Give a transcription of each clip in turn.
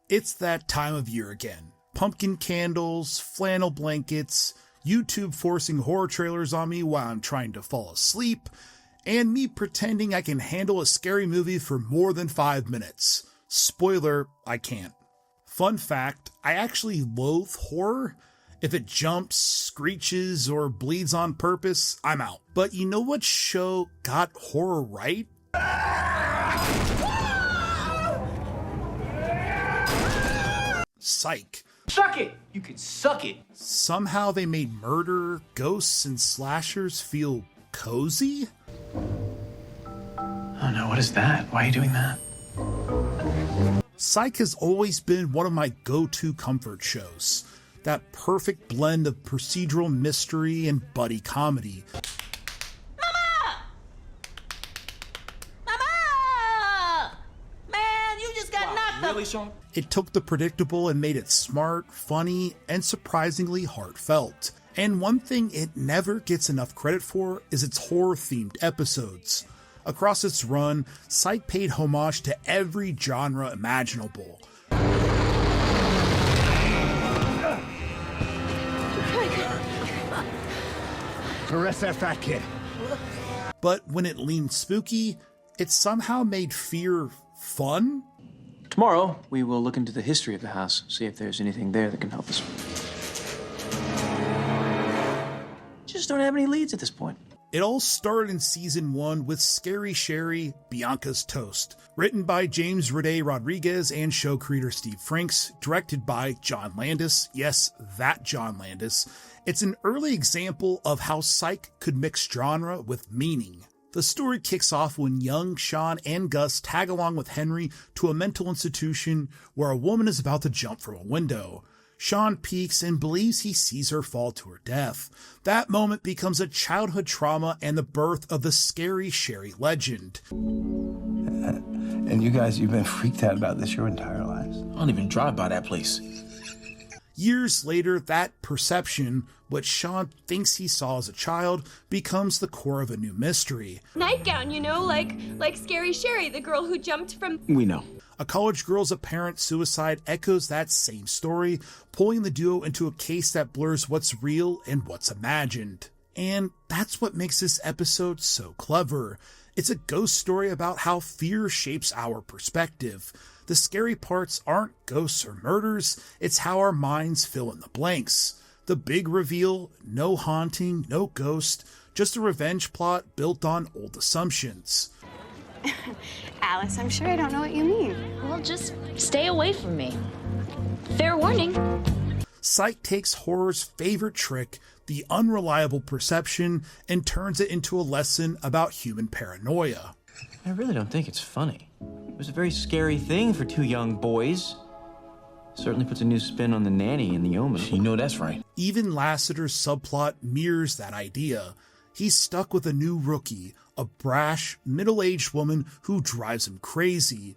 It's that time of year again. Pumpkin candles, flannel blankets, YouTube forcing horror trailers on me while I'm trying to fall asleep, and me pretending I can handle a scary movie for more than 5 minutes. Spoiler, I can't. Fun fact, I actually loathe horror. If it jumps, screeches, or bleeds on purpose, I'm out. But you know what show got horror right? Psych. Suck it! You can suck it! Somehow they made murder, ghosts, and slashers feel cozy? Oh no, what is that? Why are you doing that? Psych has always been one of my go-to comfort shows. That perfect blend of procedural mystery and buddy comedy. Mama! Mama! Man, you just got knocked up. Really, Sean? It took the predictable and made it smart, funny, and surprisingly heartfelt. And one thing it never gets enough credit for is its horror-themed episodes. Across its run, Psych paid homage to every genre imaginable. Arrest that fat kid. But when it leaned spooky, it somehow made fear fun. Tomorrow, we will look into the history of the house, see if there's anything there that can help us. Just don't have any leads at this point. It all started in season 1 with Scary Sherry, Bianca's Toast, written by James Roday Rodriguez and show creator Steve Franks, directed by John Landis. Yes, that John Landis. It's an early example of how Psych could mix genre with meaning. The story kicks off when young Sean and Gus tag along with Henry to a mental institution where a woman is about to jump from a window. Sean peeks and believes he sees her fall to her death. That moment becomes a childhood trauma and the birth of the Scary Sherry legend. And you guys, you've been freaked out about this your entire lives. I don't even drive by that place. Years later, that perception, what Sean thinks he saw as a child, becomes the core of a new mystery. Nightgown, you know, like Scary Sherry, the girl who jumped from... We know. A college girl's apparent suicide echoes that same story, pulling the duo into a case that blurs what's real and what's imagined. And that's what makes this episode so clever. It's a ghost story about how fear shapes our perspective. The scary parts aren't ghosts or murders, it's how our minds fill in the blanks. The big reveal, no haunting, no ghost, just a revenge plot built on old assumptions. Alice, I'm sure I don't know what you mean. Well, just stay away from me. Fair warning. Psych takes horror's favorite trick, the unreliable perception, and turns it into a lesson about human paranoia. I really don't think it's funny. It was a very scary thing for two young boys. Certainly puts a new spin on the nanny and the omen. You know that's right. Even Lassiter's subplot mirrors that idea. He's stuck with a new rookie, a brash, middle-aged woman who drives him crazy.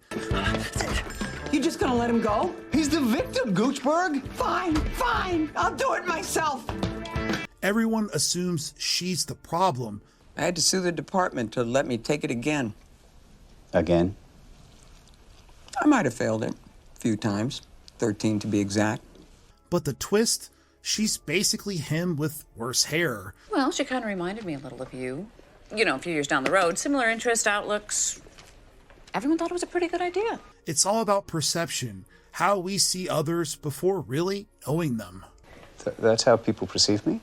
You just gonna let him go? He's the victim, Goochberg. Fine. I'll do it myself. Everyone assumes she's the problem. I had to sue the department to let me take it again. Again? I might have failed it a few times, 13 to be exact. But the twist? She's basically him with worse hair. Well, she kind of reminded me a little of you. You know, a few years down the road, similar interest, outlooks. Everyone thought it was a pretty good idea. It's all about perception, how we see others before really knowing them. That's how people perceive me?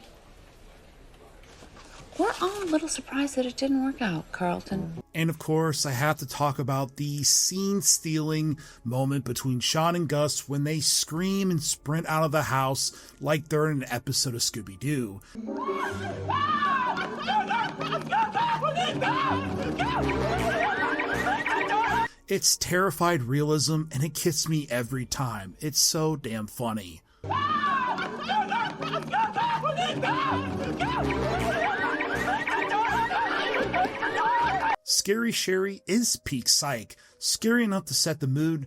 We're all a little surprised that it didn't work out, Carlton. And of course, I have to talk about the scene-stealing moment between Sean and Gus when they scream and sprint out of the house like they're in an episode of Scooby-Doo. It's terrified realism, and it gets me every time. It's so damn funny. Scary Sherry is peak Psych, scary enough to set the mood,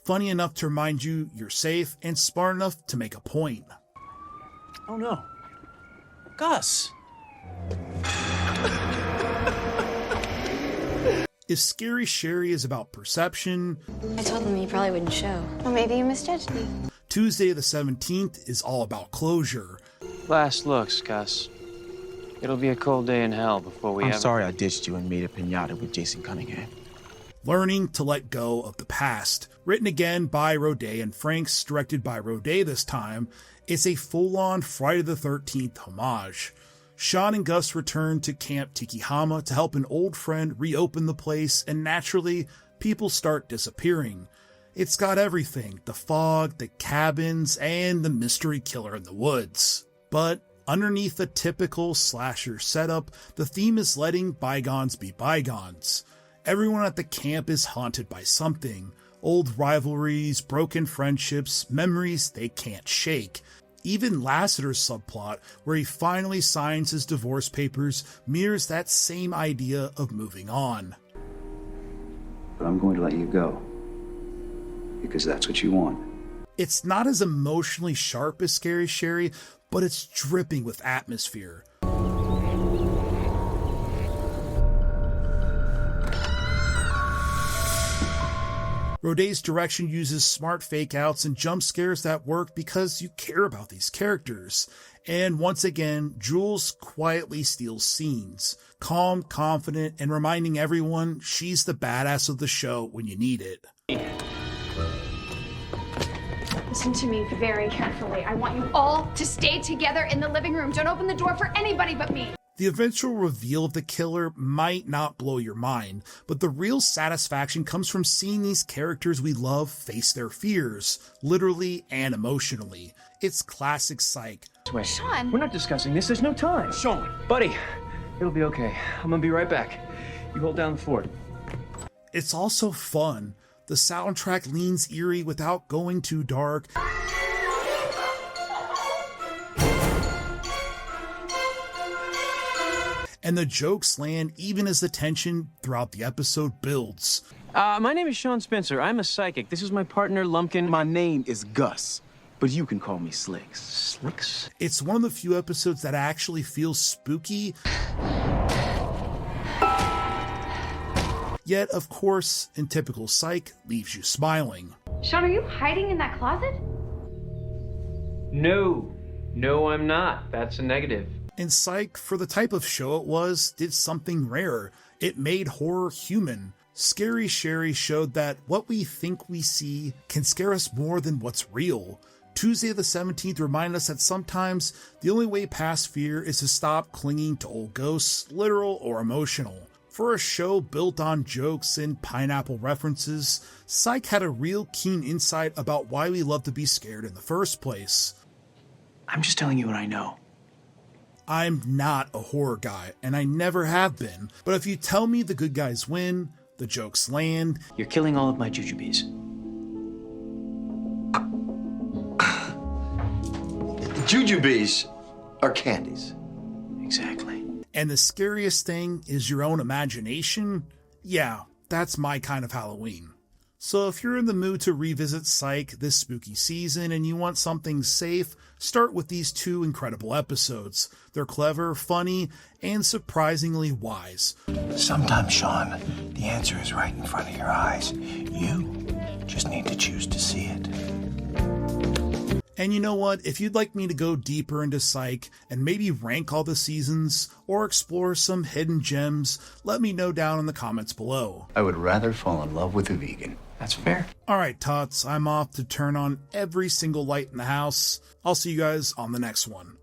funny enough to remind you you're safe, and smart enough to make a point. Oh no. Gus! If Scary Sherry is about perception, I told him you probably wouldn't show. Well, maybe you misjudged me. Tuesday the 17th is all about closure. Last looks, Gus. It'll be a cold day in hell before we I'm sorry I ditched you and made a piñata with Jason Cunningham. Learning to let go of the past. Written again by Roday and Franks, directed by Roday this time, it's a full-on Friday the 13th homage. Sean and Gus return to Camp Tikihama to help an old friend reopen the place, and naturally, people start disappearing. It's got everything: the fog, the cabins, and the mystery killer in the woods. But underneath the typical slasher setup, the theme is letting bygones be bygones. Everyone at the camp is haunted by something: old rivalries, broken friendships, memories they can't shake. Even Lassiter's subplot, where he finally signs his divorce papers, mirrors that same idea of moving on. But I'm going to let you go, because that's what you want. It's not as emotionally sharp as Scary Sherry, but it's dripping with atmosphere. Roday's direction uses smart fake outs and jump scares that work because you care about these characters. And once again, Jules quietly steals scenes, calm, confident, and reminding everyone she's the badass of the show when you need it. Listen to me very carefully. I want you all to stay together in the living room. Don't open the door for anybody but me. The eventual reveal of the killer might not blow your mind, but the real satisfaction comes from seeing these characters we love face their fears, literally and emotionally. It's classic Psych. Wait, Sean. we're not discussing this. There's no time. Sean! Buddy, it'll be okay. I'm gonna be right back. You hold down the fort. It's also fun. The soundtrack leans eerie without going too dark. And the jokes land even as the tension throughout the episode builds. My name is Sean Spencer. I'm a psychic. This is my partner, Lumpkin. My name is Gus, but you can call me Slicks. Slicks? It's one of the few episodes that actually feels spooky. Yet, of course, in typical Psych, leaves you smiling. Sean, are you hiding in that closet? No, I'm not. That's a negative. And Psych, for the type of show it was, did something rare. It made horror human. Scary Sherry showed that what we think we see can scare us more than what's real. Tuesday the 17th reminded us that sometimes the only way past fear is to stop clinging to old ghosts, literal or emotional. For a show built on jokes and pineapple references, Psych had a real keen insight about why we love to be scared in the first place. I'm just telling you what I know. I'm not a horror guy, and I never have been, but if you tell me the good guys win, the jokes land, You're killing all of my jujubes. Jujubes are candies. Exactly. and the scariest thing is your own imagination, yeah, that's my kind of Halloween. So if you're in the mood to revisit Psych this spooky season and you want something safe, start with these two incredible episodes. They're clever, funny, and surprisingly wise. Sometimes, Sean, the answer is right in front of your eyes. You just need to choose to see it. And you know what? If you'd like me to go deeper into Psych and maybe rank all the seasons or explore some hidden gems, let me know down in the comments below. I would rather fall in love with a vegan. That's fair. Alright, tots, I'm off to turn on every single light in the house. I'll see you guys on the next one.